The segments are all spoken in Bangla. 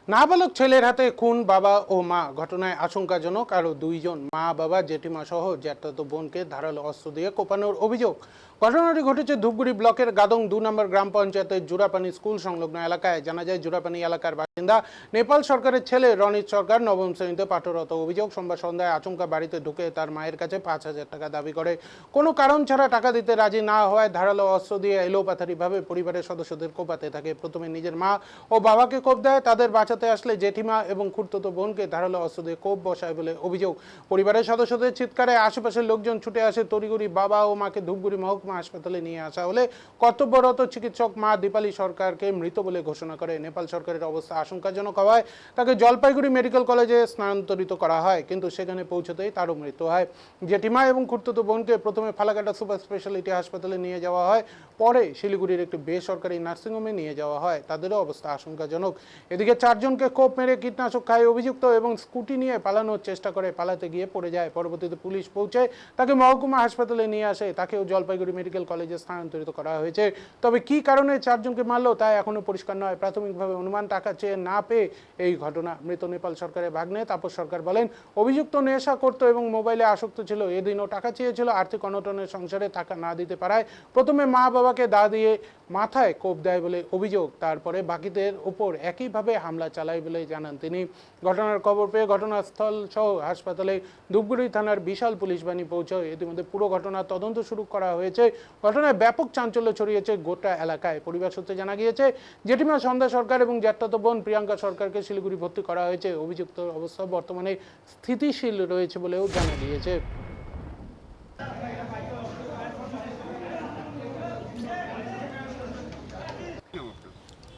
নাবালক ছেলের হাতে খুন বাবা ও মা, ঘটনায় আশঙ্কাজনক আরও দুইজন। মা, বাবা, জেঠিমা সহ জ্যাঠাতো বোনকে ধারালো অস্ত্র দিয়ে কোপানোর অভিযোগ। ঘটনাটি ঘটেছে ধূপগুড়ি ব্লকের গাদং 2 নম্বর গ্রাম পঞ্চায়েতের জোড়াপানি স্কুল সংলগ্ন এলাকায়। জানা যায়, জোড়াপানি এলাকার বাসিন্দা নেপাল সরকারের ছেলে রনিত সরকার নবম শ্রেণীতে পাঠরত। অভিযোগ, সোমবার সন্ধ্যায় আচমকা বাড়িতে ঢুকে তার মায়ের কাছে 5,000 টাকা দাবি করে। কোনো কারণ ছাড়া টাকা দিতে রাজি না হওয়ায় ধারালো অস্ত্র দিয়ে এলোপাথারিভাবে পরিবারের সদস্যদের কোপাতে থাকে। প্রথমে নিজের মা ও বাবাকে কোপ দেয়, তাদের বাঁচাতে আসলে জেঠিমা এবং খুড়তুতো বোনকে ধারালো অস্ত্র দিয়ে কোপ বসায় বলে অভিযোগ। পরিবারের সদস্যদের চিৎকারে আশেপাশের লোকজন ছুটে আসে। তড়িঘড়ি বাবা ও মাকে ধূপগুড়ি মহকুমা হাসপাতালে নিয়ে আসা হলে কর্তব্যরত চিকিৎসক মা দীপালি সরকারকে মৃত বলে ঘোষণা করে। নেপাল সরকারের অবস্থা আশঙ্কাজনক হওয়ায় তাকে জলপাইগুড়ি মেডিকেল কলেজে স্থানান্তরিত করা হয়, কিন্তু সেখানে পৌঁছতেই তারও মৃত্যু হয়। জেঠিমা এবং খুড়তুতো বোনকে প্রথমে ফালাকাটা সুপার স্পেশালিটি হাসপাতালে নিয়ে যাওয়া হয়, পরে শিলিগুড়ির একটি বেসরকারি নার্সিংহোমে নিয়ে যাওয়া হয়। তাদেরও অবস্থা আশঙ্কাজনক। এদিকে 4 জনকে কোপ মেরে কীটনাশক খায় অভিযুক্ত এবং স্কুটি নিয়ে পালানোর চেষ্টা করে, পালাতে গিয়ে পড়ে যায়। পরবর্তীতে পুলিশ পৌঁছে তাকে মহকুমা হাসপাতালে নিয়ে আসে, তাকেও জলপাইগুড়ি মেডিকেল কলেজে স্থানান্তরিত করা হয়েছে। তবে কি কারণে 4 জনকে মারলো তা এখনো পরিষ্কার নয়। প্রাথমিকভাবে অনুমান, টাকা চেয়ে না পেয়ে এই ঘটনা। মৃত নেপাল সরকারের ভাগ্নে তাপস সরকার বলেন, অভিযুক্ত নেশা করত এবং মোবাইলে আসক্ত ছিল। এদিনও টাকা চেয়েছিল। আর্থিক অনটনের সংসারে টাকা না দিতে পারায় প্রথমে মা বাবাকে দা দিয়ে মাথায় কোপ দেয় বলে অভিযোগ। তারপরে বাকিদের উপর একইভাবে হামলা চালায় বলে জানান তিনি। ঘটনার খবর পেয়ে ঘটনাস্থল সহ হাসপাতালে ধূপগুড়ি থানার বিশাল পুলিশ বাহিনী পৌঁছয়। ইতিমধ্যে পুরো ঘটনার তদন্ত শুরু করা হয়েছে। ঘটনায় ব্যাপক চাঞ্চল্য ছড়িয়েছে গোটা এলাকায়। পরিবার সূত্রে জানা গিয়েছে, জেঠিমা সন্ধ্যা সরকার এবং জ্যাঠাতো বোন প্রিয়াঙ্কা সরকারকে শিলিগুড়ি ভর্তি করা হয়েছে। অভিযুক্ত অবস্থা বর্তমানে স্থিতিশীল রয়েছে বলেও জানা গিয়েছে।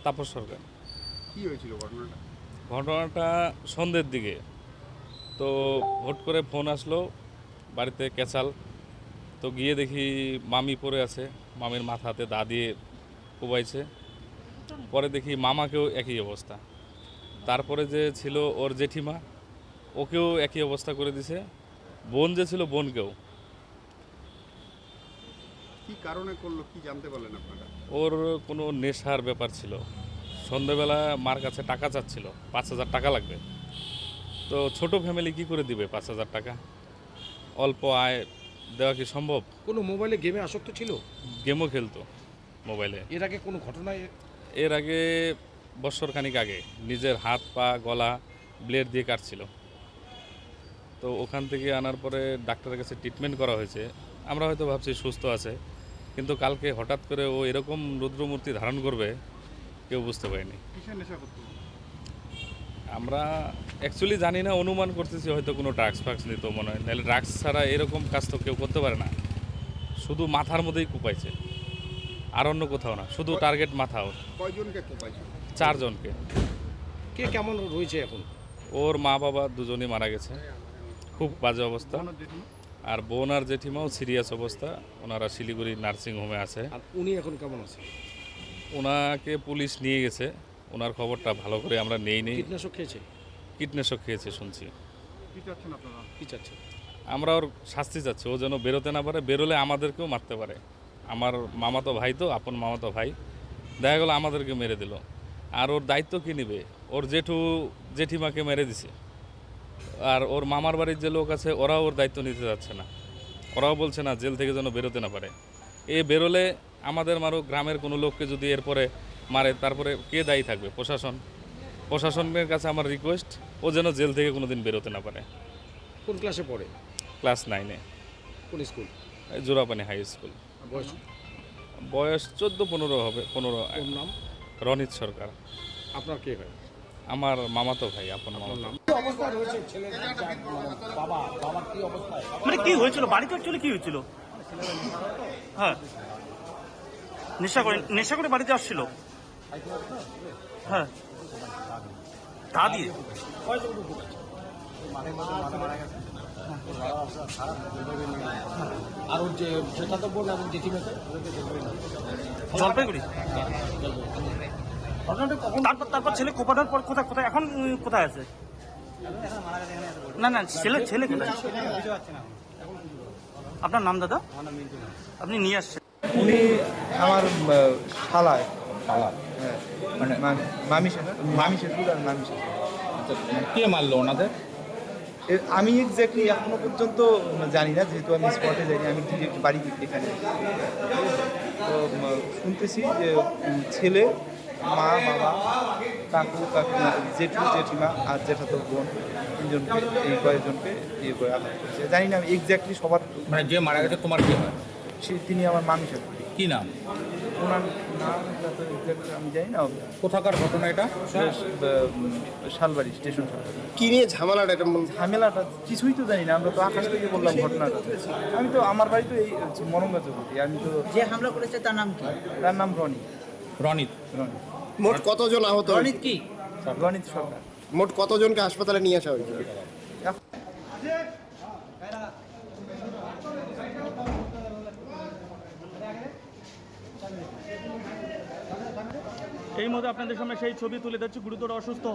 তাপস সরকার। কি হয়েছিল ঘটনাটা? ঘটনাটা সন্ধ্যের দিকে, তো হট করে ফোন আসলো বাড়িতে ক্যাচাল, তো গিয়ে দেখি মামি পড়ে আছে, মামির মাথাতে দা দিয়ে কোবাইছে। পরে দেখি মামাকেও একই অবস্থা। তারপরে যে ছিল ওর জেঠিমা, ওকেও একই অবস্থা করে দিছে। বোন যে ছিল, বোনকেও। কি কারণে করলো, কি জানতে পারলেন আপনারা? ওর কোনো নেশার ব্যাপার ছিল। সন্ধ্যেবেলা মার কাছে টাকা চাচ্ছিল, 5,000 টাকা লাগবে। তো ছোট ফ্যামিলি কি করে দিবে 5,000 টাকা? অল্প আয় দেওয়া কি সম্ভব? কোনো মোবাইলে গেমে আসক্ত ছিল? গেমও খেলতো মোবাইলে। এর আগে কোনো ঘটনায়? এর আগে বছরখানিক আগে নিজের হাত পা গলা ব্লেড দিয়ে কাটছিল। তো ওখান থেকে আনার পরে ডাক্তারের কাছে ট্রিটমেন্ট করা হয়েছে। আমরা হয়তো ভাবছি সুস্থ আছে, কিন্তু কালকে হঠাৎ করে ও এরকম রুদ্রমূর্তি ধারণ করবে কেউ বুঝতে পারিনি। কিসের নেশা করতো? আমরা অ্যাকচুয়ালি জানি না, অনুমান করতেছি হয়তো কোনো ড্রাগস ফাগস নিত মনে হয়, নাহলে ড্রাগস ছাড়া এরকম কাজ তো কেউ করতে পারে না। শুধু মাথার মধ্যেই কুপাইছে, আর অন্য কোথাও না, শুধু টার্গেট মাথা ওর। কয়জনকে কোপাইছে? 4 জনকে। কে কেমন রয়েছে এখন? ওর মা বাবা দুজনই মারা গেছে, খুব বাজে অবস্থা। বোন আর জেঠিমা? আর বোন আর জেঠিমাও সিরিয়াস অবস্থা, ওনারা শিলিগুড়ি নার্সিংহোমে আছে। আর উনি এখন কেমন আছে? ওনাকে পুলিশ নিয়ে গেছে, ওনার খবরটা ভালো করে আমরা নেই। কীটনাশক খেয়েছে? কীটনাশক খেয়েছে শুনছি। কি চাচ্ছেন আপনারা? কি চাচ্ছে? আমরা ওর শাস্তি চাচ্ছি, ও যেন বেরোতে না পারে, বেরোলে আমাদেরকেও মারতে পারে। আমার মামাতো ভাই, তো আপন মামাতো ভাই, দেখা গেলো আমাদেরকে মেরে দিল। আর ওর দায়িত্ব কী নেবে? ওর জেঠিমাকে মেরে দিছে। আর ওর মামার বাড়ির যে লোক আছে, ওরাও ওর দায়িত্ব নিতে যাচ্ছে না। ওরাও বলছে না জেল থেকে যেন বেরোতে না পারে। বেরোলে আমাদের মারো, গ্রামের কোনো লোককে যদি এরপরে মারে, তারপরে কে দায়ী থাকবে? প্রশাসনের কাছে আমার রিকোয়েস্ট, ও যেন জেল থেকে কোনো দিন বেরোতে না পারে। কোন ক্লাসে পড়ে? ক্লাস 9-এ। কোন স্কুল? Jorapani high school. বয়স? বয়স 14-15 হবে। 15। ওর নাম? রনিত সরকার। আপনার কে হয়? আমার মামাতো ভাই, আপন মামাতো। নাম? কি অবস্থা রয়েছে ছেলের? বাবা কি অবস্থায়? মানে কি হয়েছিল বাড়িতে? অ্যাকচুয়ালি কি হয়েছিল? হ্যাঁ, নেশা করে বাড়িতে আসছিল। হ্যাঁ, তা দিয়ে আর ওর যে জ্যাঠাতো বোন এবং জেঠিমাকে? জলপাইগুড়ি। তারপর ছেলে কোপানোর পর কোথায় এখন কোথায় আছে? না ছেলে কোথায়? আপনার নাম দাদা? আপনি নিয়ে আসছেন? উনি আমার শালায়। হ্যাঁ, মানে মামি শ্বশুর আর মামি শ্বশুর। কে মারলো ওনাদের? আমি এক্স্যাক্টলি এখনো পর্যন্ত জানি না, যেহেতু আমি স্পটে যাইনি, আমি ডিরেক্ট বাড়ি এখানে। তো শুনতেছি যে ছেলে, মা, বাবা, কাকু, জেঠু, জেঠিমা আর জেঠাতো বোন, তিনজনকে, এই কয়েকজনকে ইয়ে করে আঘাত করেছে। জানি না আমি এক্স্যাক্টলি সবার, মানে যে মারা গেছে তোমার কি হয়? তিনি আমার মামি শ্বশুর। কি নাম? ওনার নাম তো exact আমি জানি না। কোথাকার ঘটনা এটা? শালবাড়ি স্টেশন, শালবাড়ি। কি নিয়ে ঝামেলাটা এটা ঝামেলাটা কিছুই তো জানি না, আমরা তো আকাশ থেকে বললাম ঘটনাটা। আমি তো আমার বাড়ি তো এই মরঙ্গা চৌকি, আমি তো, যে হামলা করেছে তার নাম কি? তার নাম রনি। রনিত। মোট কতজন আহত রনিত কি? রনিত সরকার। মোট কতজনকে হাসপাতালে নিয়ে আসা হয়েছিল? এই মুহূর্তে আপনাদের সামনে সেই ছবি তুলে ধরছি। গুরুতর অসুস্থ